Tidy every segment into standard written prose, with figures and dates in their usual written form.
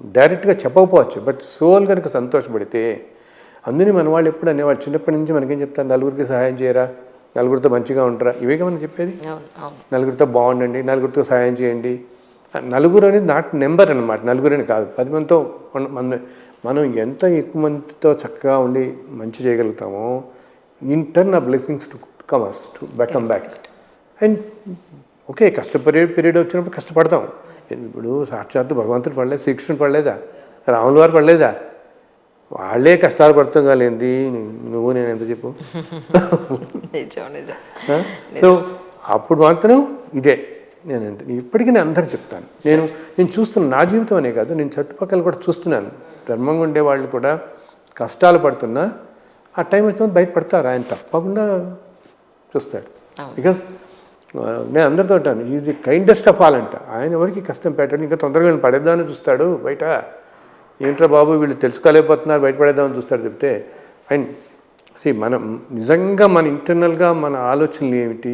డైరెక్ట్గా చెప్పకపోవచ్చు, but soul కనుక సంతోషపడితే అందుని మన వాళ్ళు ఎప్పుడు అనేవాళ్ళు చిన్నప్పటి నుంచి మనకేం చెప్తారు, నలుగురికి సహాయం చేయరా, నలుగురితో మంచిగా ఉంటారా, ఇవేగా మనం చెప్పేది. నలుగురితో బాగుండండి, నలుగురితో సహాయం చేయండి. నలుగురు అనేది నాట్ నెంబర్ అనమాట, నలుగురు అని కాదు, 10 మందితో మనం ఎంత ఎక్కువ మందితో చక్కగా ఉండి మంచి చేయగలుగుతామో ఇన్ టర్న్ ఆ blessings to comers to come back. And okay, period వచ్చినప్పుడు కష్టపడతాం. ఇప్పుడు సాక్షాత్తు భగవంతుడు పడలేదు, శ్రీకృష్ణుడు పడలేదా, రాముల వారు పడలేదా, వాళ్ళే కష్టాలు పడుతాం కాలేంది, నువ్వు నేను ఎంత చెప్పు. సో అప్పుడు మాత్రం ఇదే నేను ఇప్పటికీ నేను అందరూ చెప్తాను. నేను చూస్తున్నాను, నా జీవితం అనే కాదు, నేను చుట్టుపక్కల కూడా చూస్తున్నాను. ధర్మంగా ఉండే వాళ్ళు కూడా కష్టాలు పడుతున్నా ఆ టైం వచ్చినప్పుడు బయటపడతారు. ఆయన తప్పకుండా చూస్తాడు. బికాస్ నేను అందరితో ఉంటాను, is the kindest of all అంట. ఆయన ఎవరికి కష్టం పెట్టాడు, ఇంకా తొందరగా వీళ్ళని పడేద్దామని చూస్తాడు బయట. ఏంట్రా బాబు వీళ్ళు తెలుసుకోలేకపోతున్నారు, బయటపడేద్దామని చూస్తాడు చెప్తే. అండ్ మనం నిజంగా మన ఇంటర్నల్గా మన ఆలోచనలు ఏమిటి,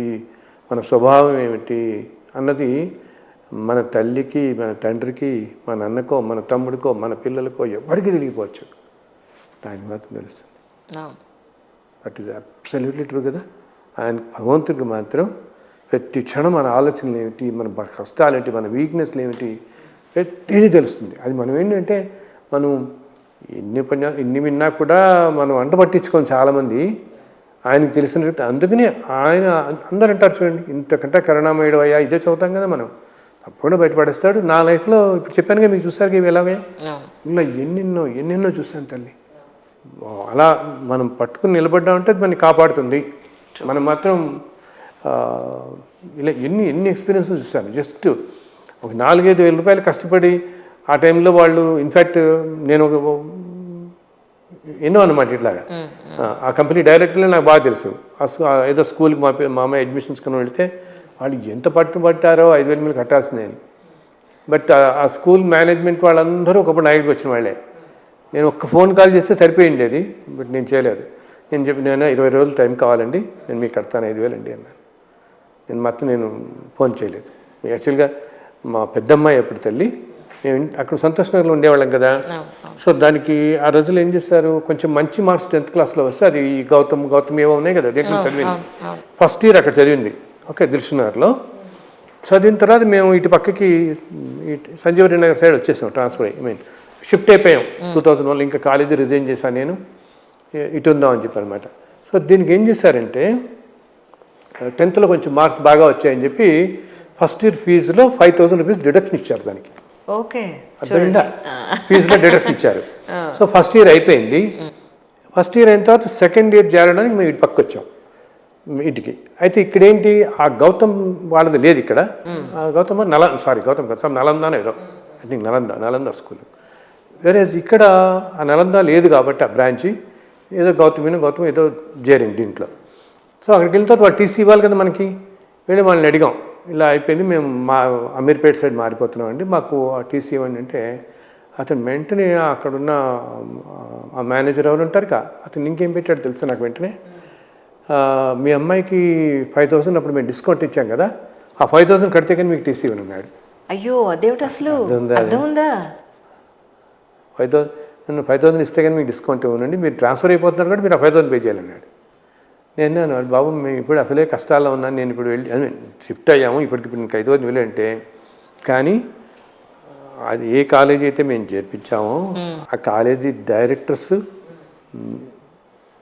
మన స్వభావం ఏమిటి అన్నది మన తల్లికి, మన తండ్రికి, మన అన్నకో, మన తమ్ముడికో, మన పిల్లలకో ఎవరికి తెలియకపోవచ్చు, ఆయన మాత్రం తెలుస్తుంది. దట్ ఈజ్ అబ్సల్యూట్లీ ట్రూ కదా. ఆయన భగవంతుడికి మాత్రం ప్రతి క్షణం మన ఆలోచనలు ఏమిటి, మన కష్టాలు ఏంటి, మన వీక్నెస్లు ఏమిటి, ప్రతిదీ తెలుస్తుంది. అది మనం ఏంటంటే మనం ఎన్ని విన్నా కూడా మనం వంట పట్టించుకోం చాలామంది, ఆయనకు తెలిసిన రీతి. అందుకని ఆయన అందరూ అంటారు చూడండి, ఇంతకంటే కరుణామయుడు అయ్యా, ఇదే చదువుతాం కదా మనం, తప్పకుండా బయటపడేస్తాడు. నా లైఫ్లో ఇప్పుడు చెప్పాను కదా మీకు, చూస్తారు ఇవి ఎలాగే ఇలా ఎన్నెన్నో చూస్తాను తల్లి. అలా మనం పట్టుకుని నిలబడ్డామంటే అది మనని కాపాడుతుంది. మనం మాత్రం ఇలా ఎన్ని ఎక్స్పీరియన్స్ చూస్తాను. జస్ట్ ఒక 4-5 వేల రూపాయలు కష్టపడి ఆ టైంలో వాళ్ళు, ఇన్ఫ్యాక్ట్ నేను ఎన్నో అనమాట ఇట్లాగా. ఆ కంపెనీ డైరెక్టర్లే నాకు బాగా తెలుసు. ఏదో స్కూల్కి మా అమ్మాయి అడ్మిషన్స్ కన్నా వెళితే వాళ్ళు ఎంత పట్టారో 5,000 మీద కట్టాల్సిందే అని. బట్ ఆ స్కూల్ మేనేజ్మెంట్ వాళ్ళందరూ ఒకప్పుడు నా దగ్గరికి వచ్చిన వాళ్ళే. నేను ఒక్క ఫోన్ కాల్ చేస్తే సరిపోయింది అది, బట్ నేను చేయలేదు. నేను 20 రోజులు టైం కావాలండి, నేను మీకు కడతాను 5,000 అండి అన్నాను. నేను ఫోన్ చేయలేదు. యాక్చువల్గా మా పెద్దమ్మాయి ఎప్పుడు తల్లి, మేము అక్కడ సంతోష్ నగర్లో ఉండేవాళ్ళం కదా. సో దానికి ఆ రోజులు ఏం చేస్తారు, కొంచెం మంచి మార్క్స్ 10th క్లాస్లో వస్తే, అది గౌతమ్ ఏవో ఉన్నాయి కదా, దేంట్లో చదివింది. ఫస్ట్ ఇయర్ అక్కడ చదివింది. ఓకే, దిల్సుఖ్నగర్లో చదివిన తర్వాత మేము ఇటు పక్కకి సంజీవరెడ్డి నగర్ సైడ్ వచ్చేసాం, ట్రాన్స్ఫర్ అయ్యి షిఫ్ట్ అయిపోయాం 2001. ఇంకా కాలేజీ రిజైన్ చేశాను, నేను ఇటు ఉందామని చెప్పి అనమాట. సో దీనికి ఏం చేశారంటే 10thలో కొంచెం మార్క్స్ బాగా వచ్చాయని చెప్పి ఫస్ట్ ఇయర్ ఫీజులో 5,000 రూపీస్ డిడక్షన్ ఇచ్చారు దానికి. ఓకే, అర్థమైందా, ఫీజులో డిడక్షన్ ఇచ్చారు. సో ఫస్ట్ ఇయర్ అయిపోయింది. ఫస్ట్ ఇయర్ అయిన తర్వాత సెకండ్ ఇయర్ చేరడానికి మేము ఇటు పక్క వచ్చాం ఇంటికి. అయితే ఇక్కడేంటి, ఆ గౌతమ్ వాళ్ళది లేదు ఇక్కడ. గౌతమ్ కాదు, నలంద ఏదో, ఐ థింక్ నలంద స్కూల్. వేరే ఇక్కడ ఆ నలంద లేదు కాబట్టి ఆ బ్రాంచి, ఏదో గౌతమ్ ఏదో చేరింది దీంట్లో. సో అక్కడికి వెళ్ళిన తర్వాత వాళ్ళు టీసీ ఇవ్వాలి కదా మనకి. వెళ్ళి వాళ్ళని అడిగాం, ఇలా అయిపోయింది, మేము మా అమీర్పేట సైడ్ మారిపోతున్నామండి, మాకు ఆ టీసీ ఇవ్వండి అంటే, అతను వెంటనే అక్కడున్న ఆ మేనేజర్ ఎవరు ఉంటారు కదా, అతను ఇంకేం పెట్టాడు తెలుసు నాకు, వెంటనే మీ అమ్మాయికి 5,000 అప్పుడు మేము డిస్కౌంట్ ఇచ్చాం కదా, ఆ 5,000 కడితే కానీ మీకు టీసీ ఇవ్వను అన్నాడు. అయ్యో, అదేమిటి అసలు అర్థం ఉందా? 5,000 ఇస్తే కానీ మీకు డిస్కౌంట్ ఇవ్వనండి, మీరు ట్రాన్స్ఫర్ అయిపోతున్నారు కాబట్టి మీరు ఆ 5,000 పే చేయాలన్నాడు. నేను బాబు మేము ఇప్పుడు అసలే కష్టాల్లో ఉన్నాను, నేను ఇప్పుడు వెళ్ళి షిఫ్ట్ అయ్యాము, ఇప్పటికి నీకు 5,000 వెళ్ళంటే, కానీ అది ఏ కాలేజీ అయితే మేము చేర్పించామో ఆ కాలేజీ డైరెక్టర్స్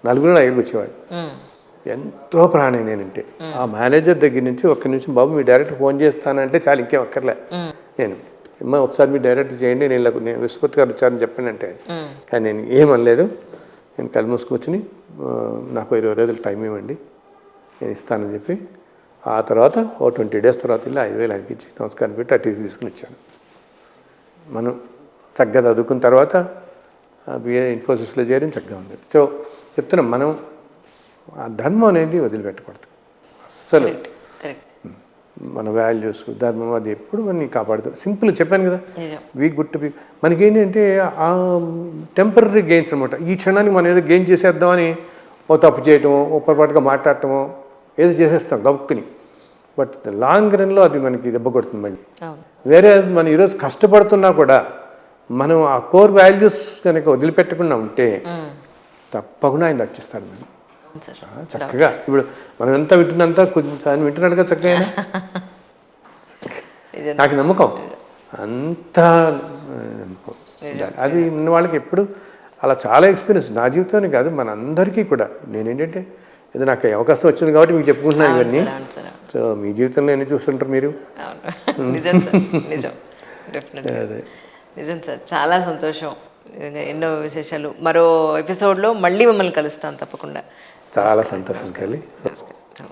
4-5 వచ్చేవాడు. ఎంతో ప్రాణం నేనంటే. ఆ మేనేజర్ దగ్గర నుంచి ఒక్క నిమిషం బాబు మీ డైరెక్టర్ ఫోన్ చేస్తానంటే చాలు, ఇంకేం అక్కర్లే. నేను ఒకసారి మీరు డైరెక్టర్ చేయండి, నేను విశ్వపతి గారు వచ్చారని చెప్పానంటే, కానీ నేను ఏమనలేదు. నేను కళ్ళు మూసుకొచ్చుని నాకు 20 రోజులు టైం ఇవ్వండి, నేను ఇస్తానని చెప్పి, ఆ తర్వాత 20 డేస్ తర్వాత ఇలా 5,000 అనిపించి నమస్కారం పెట్టి ఆ టీసీ తీసుకుని వచ్చాను. మనం చక్కగా చదువుకున్న తర్వాత బిఏ ఇన్ఫోసిస్లో చేరి చక్కగా ఉంది. సో చెప్తున్నాం, మనం ఆ ధర్మం అనేది వదిలిపెట్టకూడదు అస్సలు. మన వాల్యూస్, ధర్మం అది ఎప్పుడు మనని కాపాడుతుంది. సింపుల్ చెప్పాను కదా, వీ గుడ్ టు బీ. మనకేంటంటే ఆ టెంపరీ గెయిన్స్ అనమాట. ఈ క్షణానికి మనం ఏదో గెయిన్ చేసేద్దామని ఓ తప్పు చేయటమో, ఓ పొరపాటుగా మాట్లాడటమో ఏదో చేసేస్తాం గబుక్కుని. బట్ లాంగ్ రన్లో అది మనకి దెబ్బ కొడుతుంది మళ్ళీ. వేరే మనం ఈరోజు కష్టపడుతున్నా కూడా మనం ఆ కోర్ వాల్యూస్ కనుక వదిలిపెట్టకుండా ఉంటే తప్పకుండా ఆయన రక్షిస్తాడు మనం అవును సార్. చక్కగా. ఇప్పుడు మనం ఎంత వింటున్నంత కొంచెం ఆయన వింటున్నాడుగా చక్కగా ఆయన. నిజం. నాకు నమ్మకం అంత నమ్మకం. అది ఉన్న వాళ్ళకి ఎప్పుడు అలా చాలా ఎక్స్పీరియన్స్ నా జీవితానికి కాదు మన అందరికీ కూడా. నేనేంటంటే ఏదో నాకు ఈ అవకాశం వచ్చింది కాబట్టి మీకు చెప్పుకుంటున్నాను ఇవన్నీ. అవును సార్. సో మీ జీవితంలో ఎన్ని చూస్తుంటారు మీరు. అవును నిజం సార్. నిజం డెఫినెట్గా అదే నిజం సార్. చాలా సంతోషం. ఎన్నో విశేషాలు మరో ఎపిసోడ్లో మళ్ళీ మిమ్మల్ని కలుస్తాను తప్పకుండా. చాలా సంతోషం కలిగి. నమస్కారం.